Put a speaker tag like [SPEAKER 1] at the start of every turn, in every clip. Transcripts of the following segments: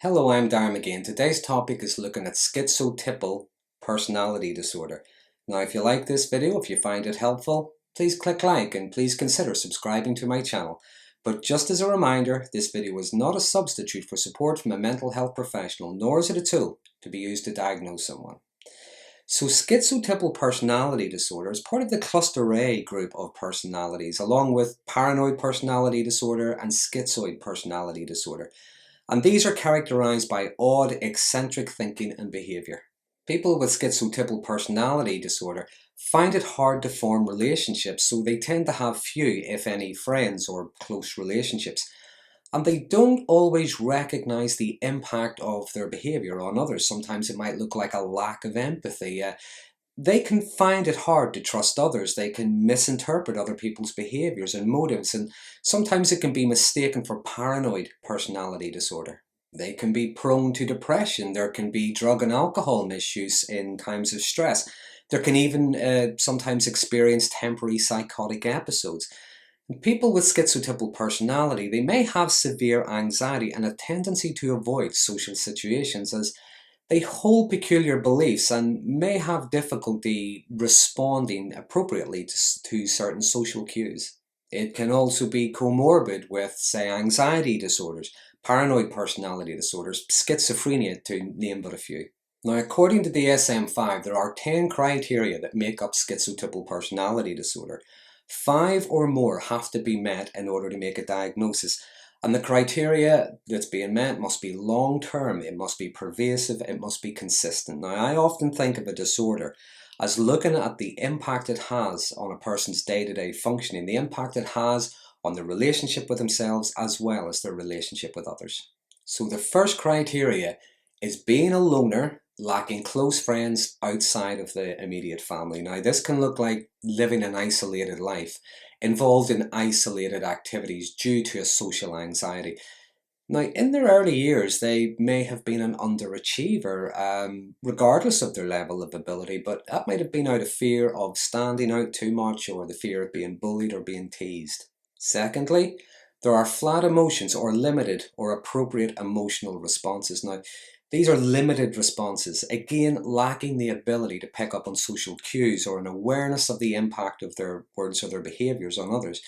[SPEAKER 1] Hello, I'm Darren Magee, and today's topic is looking at schizotypal personality disorder. Now, if you like this video, if you find it helpful, please click like and please consider subscribing to my channel. But just as a reminder, this video is not a substitute for support from a mental health professional, nor is it a tool to be used to diagnose someone. So schizotypal personality disorder is part of the cluster A group of personalities, along with paranoid personality disorder and schizoid personality disorder. And these are characterized by odd, eccentric thinking and behavior. People with schizotypal personality disorder find it hard to form relationships, so they tend to have few, if any, friends or close relationships. And they don't always recognize the impact of their behavior on others. Sometimes it might look like a lack of empathy. They can find it hard to trust others. They can misinterpret other people's behaviors and motives, and sometimes it can be mistaken for paranoid personality disorder. They can be prone to depression. There can be drug and alcohol misuse in times of stress. There can even sometimes experience temporary psychotic episodes. People with schizotypal personality, they may have severe anxiety and a tendency to avoid social situations as they hold peculiar beliefs and may have difficulty responding appropriately to certain social cues. It can also be comorbid with, say, anxiety disorders, paranoid personality disorders, schizophrenia, to name but a few. Now, according to the DSM-5, there are 10 criteria that make up schizotypal personality disorder. 5 or more have to be met in order to make a diagnosis. And the criteria that's being met must be long-term, it must be pervasive, it must be consistent. Now, I often think of a disorder as looking at the impact it has on a person's day-to-day functioning, the impact it has on their relationship with themselves as well as their relationship with others. So the first criteria is being a loner, lacking close friends outside of the immediate family. Now, this can look like living an isolated life, involved in isolated activities due to a social anxiety. Now, in their early years, they may have been an underachiever, regardless of their level of ability, but that might have been out of fear of standing out too much or the fear of being bullied or being teased. Secondly, there are flat emotions or limited or appropriate emotional responses. Now, these are limited responses, again lacking the ability to pick up on social cues or an awareness of the impact of their words or their behaviours on others.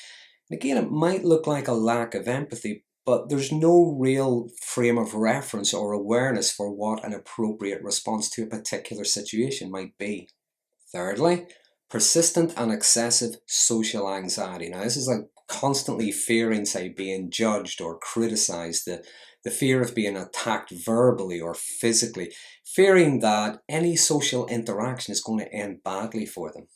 [SPEAKER 1] And again, it might look like a lack of empathy, but there's no real frame of reference or awareness for what an appropriate response to a particular situation might be. Thirdly, persistent and excessive social anxiety. Now, this is like constantly fearing, say, being judged or criticized, the fear of being attacked verbally or physically, fearing that any social interaction is going to end badly for them.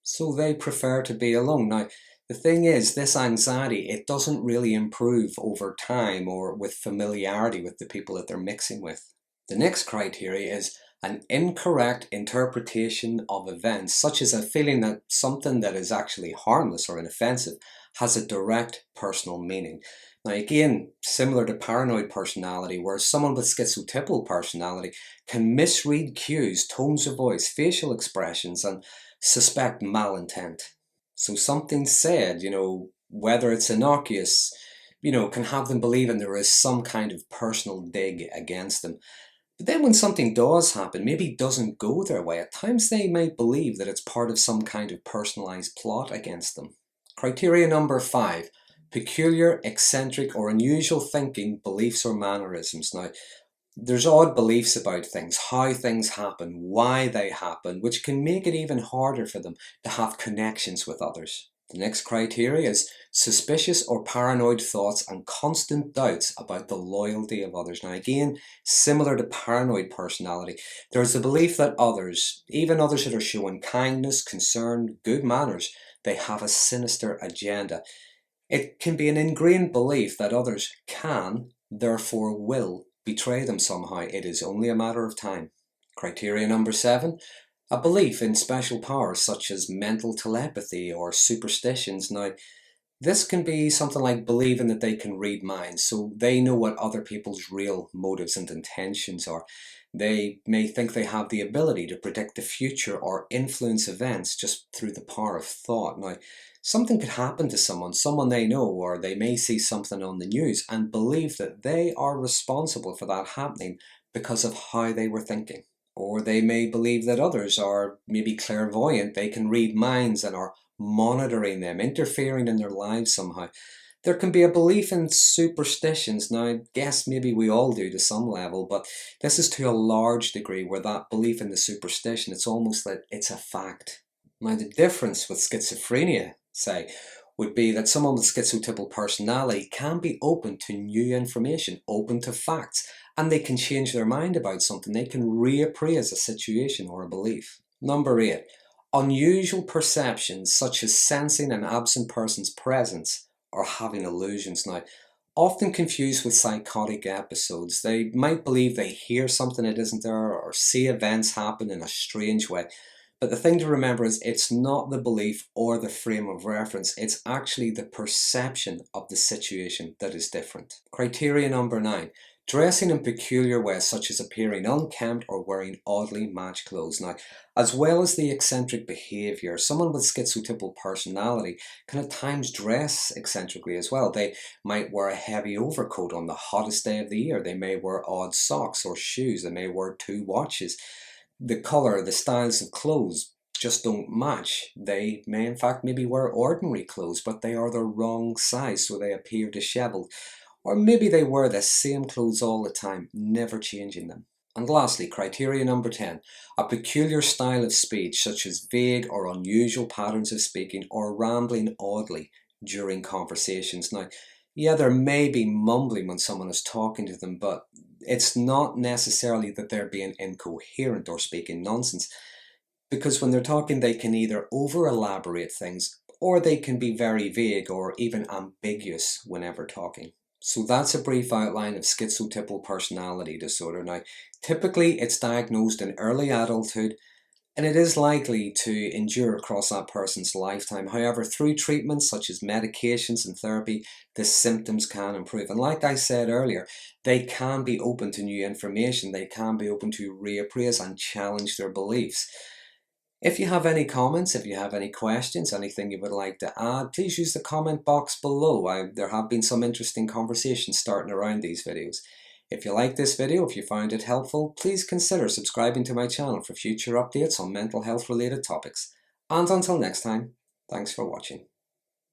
[SPEAKER 1] So they prefer to be alone. Now, the thing is, this anxiety, it doesn't really improve over time or with familiarity with the people that they're mixing with. The next criteria is an incorrect interpretation of events, such as a feeling that something that is actually harmless or inoffensive has a direct personal meaning. Now, again, similar to paranoid personality, where someone with schizotypal personality can misread cues, tones of voice, facial expressions, and suspect malintent. So something said, whether it's innocuous, can have them believing there is some kind of personal dig against them. But then when something does happen, maybe doesn't go their way, at times they might believe that it's part of some kind of personalized plot against them. Criteria number 5, peculiar, eccentric, or unusual thinking, beliefs, or mannerisms. Now, there's odd beliefs about things, how things happen, why they happen, which can make it even harder for them to have connections with others. The next criteria is suspicious or paranoid thoughts and constant doubts about the loyalty of others. Now, again, similar to paranoid personality, there's the belief that others, even others that are showing kindness, concern, good manners, they have a sinister agenda. It can be an ingrained belief that others can, therefore will, betray them somehow. It is only a matter of time. Criteria number 7, a belief in special powers such as mental telepathy or superstitions. Now, This can be something like believing that they can read minds, so they know what other people's real motives and intentions are. They may think they have the ability to predict the future or influence events just through the power of thought. Now, something could happen to someone they know, or they may see something on the news and believe that they are responsible for that happening because of how they were thinking. Or they may believe that others are maybe clairvoyant, they can read minds and are monitoring them, interfering in their lives somehow. There can be a belief in superstitions. Now, I guess maybe we all do to some level, but this is to a large degree where that belief in the superstition, it's almost that it's a fact. Now, the difference with schizophrenia, say, would be that someone with schizotypal personality can be open to new information, open to facts, and they can change their mind about something. They can reappraise a situation or a belief. Number 8. Unusual perceptions such as sensing an absent person's presence or having illusions. Now, often confused with psychotic episodes, they might believe they hear something that isn't there or see events happen in a strange way. But the thing to remember is it's not the belief or the frame of reference, it's actually the perception of the situation that is different. Criteria number 9. Dressing in peculiar ways such as appearing unkempt or wearing oddly matched clothes. Now, as well as the eccentric behaviour, someone with schizotypal personality can at times dress eccentrically as well. They might wear a heavy overcoat on the hottest day of the year. They may wear odd socks or shoes. They may wear 2 watches. The colour, the styles of clothes just don't match. They may in fact maybe wear ordinary clothes, but they are the wrong size, so they appear dishevelled. Or maybe they wear the same clothes all the time, never changing them. And lastly, criteria number 10, a peculiar style of speech such as vague or unusual patterns of speaking or rambling oddly during conversations. Now, yeah, there may be mumbling when someone is talking to them, but it's not necessarily that they're being incoherent or speaking nonsense, because when they're talking, they can either over elaborate things or they can be very vague or even ambiguous whenever talking. So that's a brief outline of schizotypal personality disorder. Now, typically it's diagnosed in early adulthood and it is likely to endure across that person's lifetime. However, through treatments such as medications and therapy, the symptoms can improve. And like I said earlier, they can be open to new information. They can be open to reappraise and challenge their beliefs. If you have any comments, if you have any questions, anything you would like to add, please use the comment box below. There have been some interesting conversations starting around these videos. If you like this video, if you found it helpful, please consider subscribing to my channel for future updates on mental health related topics. And until next time, thanks for watching.